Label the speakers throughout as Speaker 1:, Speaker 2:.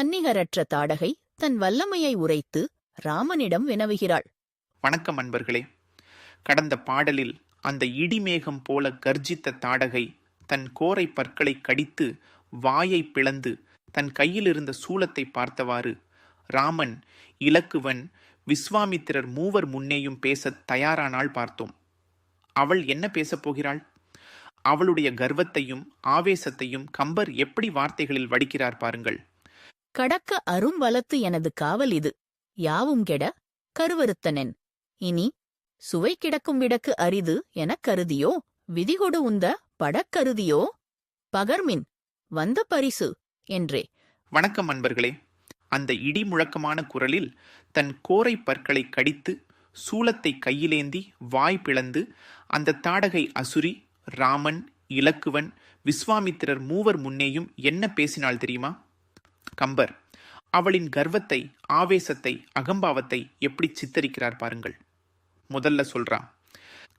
Speaker 1: தன்னிகரற்ற தாடகை தன் வல்லமையை உரைத்து ராமனிடம் வினவுகிறாள்.
Speaker 2: வணக்கம் அன்பர்களே. கடந்த பாடலில் அந்த இடிமேகம் போல கர்ஜித்த தாடகை தன் கோரை பற்களை கடித்து வாயை பிளந்து தன் கையிலிருந்த சூலத்தை பார்த்தவாறு ராமன், இலக்குவன், விஸ்வாமித்திரர் மூவர் முன்னேயும் பேசத் தயாரானாள் பார்த்தோம். அவள் என்ன பேசப் போகிறாள்? அவளுடைய கர்வத்தையும் ஆவேசத்தையும் கம்பர் எப்படி வார்த்தைகளில் வடிக்கிறார் பாருங்கள்.
Speaker 1: கடக்க அரும் வலத்து எனது காவல் இது, யாவும் கெட கருவறுத்தனென். இனி சுவை கிடக்கும் விடக்கு அரிது எனக் கருதியோ, விதிகொடு உந்த படக்கருதியோ, பகர்மின் வந்த பரிசு என்றே.
Speaker 2: வணக்கம் அன்பர்களே. அந்த இடி முழக்கமான குரலில் தன் கோரை பற்களை கடித்து சூலத்தை கையிலேந்தி வாய் பிளந்து அந்த தாடகை அசுரி ராமன், இலக்குவன், விஸ்வாமித்திரர் மூவர் முன்னேயும் என்ன பேசினாள் தெரியுமா? கம்பர் அவளின் கர்வத்தை, ஆவேசத்தை, அகம்பாவத்தை எப்படி சித்தரிக்கிறார் பாருங்கள். முதல்ல சொல்றான்,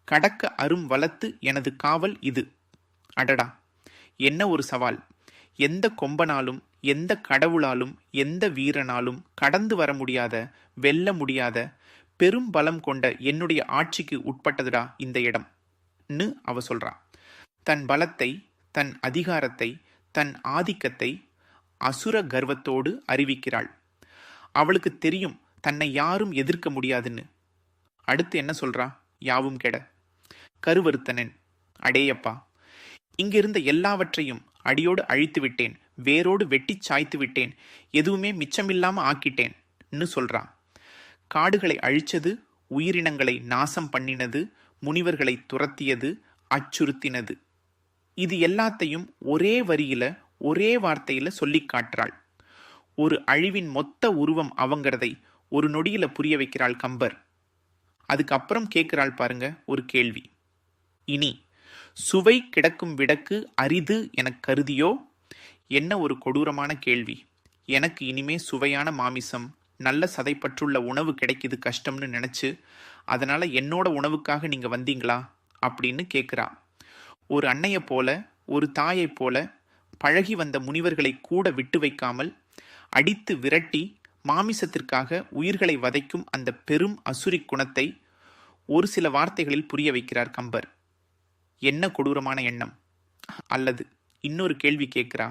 Speaker 2: கடக்க அரும் வலத்து எனது காவல் இது. அடடா, என்ன ஒரு சவால்! எந்த கொம்பனாலும், எந்த கடவுளாலும், எந்த வீரனாலும் கடந்து வர முடியாத, வெல்ல முடியாத பெரும் பலம் கொண்ட என்னுடைய ஆட்சிக்கு உட்பட்டதுடா இந்த இடம் ன்னு அவ சொல்றா. தன் பலத்தை, தன் அதிகாரத்தை, தன் ஆதிக்கத்தை அசுர கர்வத்தோடு அறிவிக்கிறாள். அவளுக்கு தெரியும் தன்னை யாரும் எதிர்க்க முடியாதுன்னு. அடுத்து என்ன சொல்றா? யாவும் கெட கருவறுத்தனன். அடேயப்பா, இங்கிருந்த எல்லாவற்றையும் அடியோடு அழித்து விட்டேன், வேரோடு வெட்டிச் சாய்த்து விட்டேன், எதுவுமே மிச்சமில்லாம ஆக்கிட்டேன்னு சொல்றா. காடுகளை அழிச்சது, உயிரினங்களை நாசம் பண்ணினது, முனிவர்களை துரத்தியது, அச்சுறுத்தினது. இது எல்லாத்தையும் ஒரே வரியில, ஒரே வார்த்தையில சொல்லி காட்டுறாள். ஒரு அழிவின் மொத்த உருவம் அவங்கிறதை ஒரு நொடியில புரிய வைக்கிறாள் கம்பர். அதுக்கப்புறம் கேட்கிறாள் பாருங்க ஒரு கேள்வி. இனி சுவை கிடக்கும் விடக்கு அரிது எனக் கருதியோ? என்ன ஒரு கொடூரமான கேள்வி! எனக்கு இனிமே சுவையான மாமிசம், நல்ல சதைப்பற்றுள்ள உணவு கிடைக்குது கஷ்டம்னு நினைச்சு, அதனால என்னோட உணவுக்காக நீங்க வந்தீங்களா அப்படின்னு கேட்கிறா. ஒரு அன்னையை போல, ஒரு தாயை போல பழகி வந்த முனிவர்களை கூட விட்டு வைக்காமல் அடித்து விரட்டி மாமிசத்திற்காக உயிர்களை வதைக்கும் அந்த பெரும் அசுரி குணத்தை ஒரு சில வார்த்தைகளில் புரிய வைக்கிறார் கம்பர். என்ன கொடூரமான எண்ணம்! அல்லது இன்னொரு கேள்வி கேட்கிறா.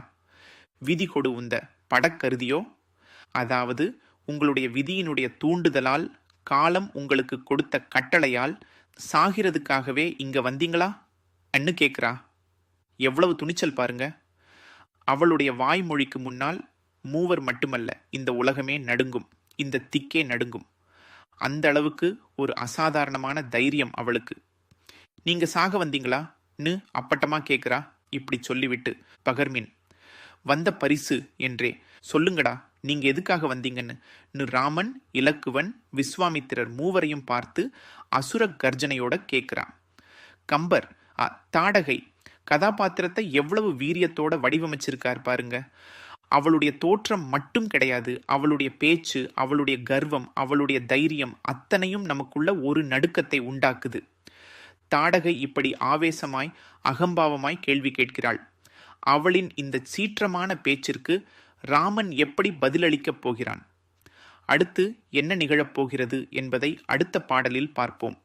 Speaker 2: விதி கொடு உந்த படக்கருதியோ? அதாவது உங்களுடைய விதியினுடைய தூண்டுதலால், காலம் உங்களுக்கு கொடுத்த கட்டளையால் சாகிறதுக்காகவே இங்க வந்தீங்களா அன்னு கேட்கிறா. எவ்வளவு துணிச்சல் பாருங்க! அவளுடைய வாய்மொழிக்கு முன்னால் மூவர் மட்டுமல்ல, இந்த உலகமே நடுங்கும், இந்த திக்கே நடுங்கும். அந்த அளவுக்கு ஒரு அசாதாரணமான தைரியம் அவளுக்கு. நீங்க சாக வந்தீங்களான்னு அப்பட்டமா கேட்கிறா. இப்படி சொல்லிவிட்டு பகர்மின் வந்த பரிசு என்றே சொல்லுங்கடா, நீங்க எதுக்காக வந்தீங்கன்னு ராமன், இலக்குவன், விஸ்வாமித்திரர் மூவரையும் பார்த்து அசுர கர்ஜனையோட கேட்கிறான். கம்பர் தாடகை கதாபாத்திரத்தை எவ்வளவு வீரியத்தோட வடிவமைச்சிருக்கார் பாருங்க. அவளுடைய தோற்றம் மட்டும் கிடையாது, அவளுடைய பேச்சு, அவளுடைய கர்வம், அவளுடைய தைரியம் அத்தனையும் நமக்குள்ள ஒரு நடுக்கத்தை உண்டாக்குது. தாடகை இப்படி ஆவேசமாய், அகம்பாவமாய் கேள்வி கேட்கிறாள். அவளின் இந்த சீற்றமான பேச்சிற்கு ராமன் எப்படி பதிலளிக்கப் போகிறான்? அடுத்து என்ன நிகழப் போகிறது என்பதை அடுத்த பாடலில் பார்ப்போம்.